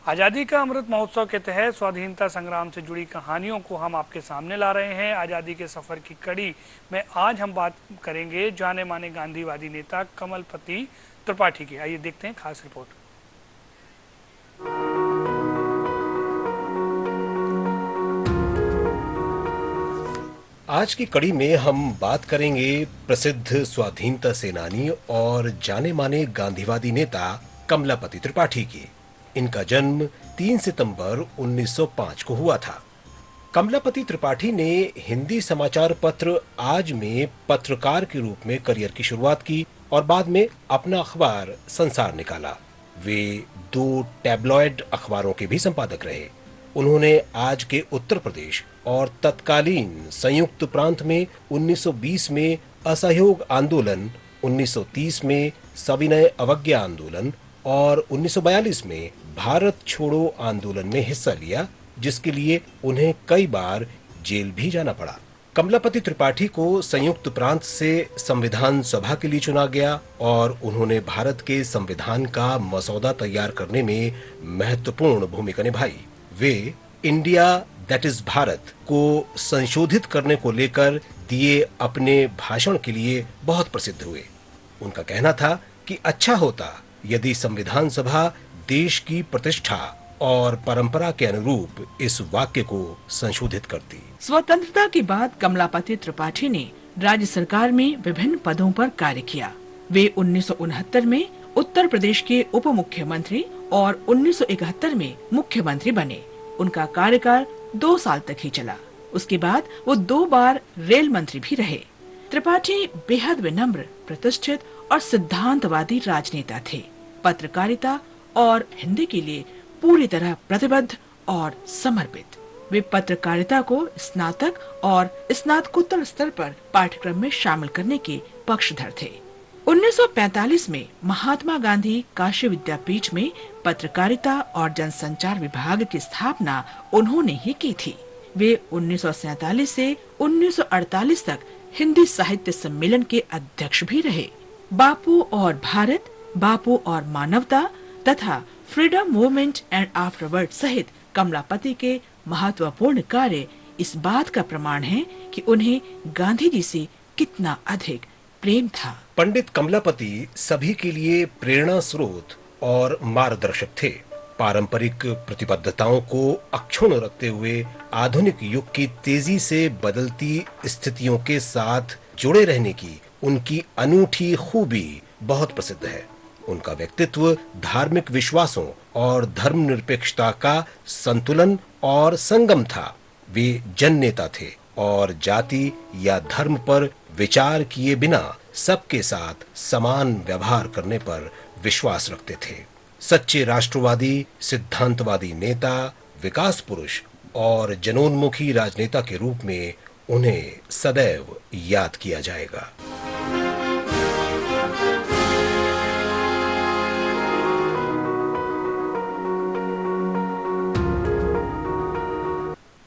आज़ादी का अमृत महोत्सव के तहत स्वाधीनता संग्राम से जुड़ी कहानियों को हम आपके सामने ला रहे हैं। आज़ादी के सफ़र की कड़ी में आज हम बात करेंगे जाने माने गांधीवादी नेता कमलपति त्रिपाठी की। आइए देखते हैं खास रिपोर्ट। आज की कड़ी में हम बात करेंगे प्रसिद्ध स्वाधीनता सेनानी और जाने माने गांधीवादी नेता कमलापति त्रिपाठी की। इनका जन्म 3 सितंबर 1905 को हुआ था। कमलापति त्रिपाठी ने हिंदी समाचार पत्र आज में पत्रकार के रूप में करियर की शुरुआत की और बाद में अपना अखबार संसार निकाला। वे 2 टैबलॉयड अखबारों के भी संपादक रहे। उन्होंने आज के उत्तर प्रदेश और तत्कालीन संयुक्त प्रांत में 1920 में असहयोग आंदोलन, 1930 में सविनय अवज्ञा आंदोलन और 1942 में भारत छोड़ो आंदोलन में हिस्सा लिया, जिसके लिए उन्हें कई बार जेल भी जाना पड़ा। कमलापति त्रिपाठी को संयुक्त प्रांत से संविधान सभा के लिए चुना गया और उन्होंने भारत के संविधान का मसौदा तैयार करने में महत्वपूर्ण भूमिका निभाई। वे इंडिया दैट इज भारत को संशोधित करने को लेकर दिए अपने भाषण के लिए बहुत प्रसिद्ध हुए। उनका कहना था कि अच्छा होता यदि संविधान सभा देश की प्रतिष्ठा और परंपरा के अनुरूप इस वाक्य को संशोधित करती। स्वतंत्रता के बाद कमलापति त्रिपाठी ने राज्य सरकार में विभिन्न पदों पर कार्य किया। वे 1969 में उत्तर प्रदेश के उप मुख्यमंत्री और 1971 में मुख्यमंत्री बने। उनका कार्यकाल 2 साल तक ही चला। उसके बाद वो 2 बार रेल मंत्री भी रहे। त्रिपाठी बेहद विनम्र, प्रतिष्ठित और सिद्धांतवादी राजनेता थे। पत्रकारिता और हिंदी के लिए पूरी तरह प्रतिबद्ध और समर्पित। वे पत्रकारिता को स्नातक और स्नातकोत्तर स्तर पर पाठ्यक्रम में शामिल करने के पक्षधर थे। 1945 में महात्मा गांधी काशी विद्यापीठ में पत्रकारिता और जनसंचार विभाग की स्थापना उन्होंने ही की थी। वे 1947 से 1948 तक हिंदी साहित्य सम्मेलन के अध्यक्ष भी रहे। बापू और भारत, बापू और मानवता तथा फ्रीडम मूवमेंट एंड आफ्टरवर्ड सहित कमलापति के महत्वपूर्ण कार्य इस बात का प्रमाण है कि उन्हें गांधी जी से कितना अधिक प्रेम था। पंडित कमलापति सभी के लिए प्रेरणा स्रोत और मार्गदर्शक थे। पारंपरिक प्रतिबद्धताओं को अक्षुण्ण रखते हुए आधुनिक युग की तेजी से बदलती स्थितियों के साथ जुड़े रहने की उनकी अनूठी खूबी बहुत प्रसिद्ध है। उनका व्यक्तित्व धार्मिक विश्वासों और धर्मनिरपेक्षता का संतुलन और संगम था। वे जन नेता थे और जाति या धर्म पर विचार किए बिना सबके साथ समान व्यवहार करने पर विश्वास रखते थे। सच्चे राष्ट्रवादी, सिद्धांतवादी नेता, विकास पुरुष और जनोन्मुखी राजनेता के रूप में उन्हें सदैव याद किया जाएगा।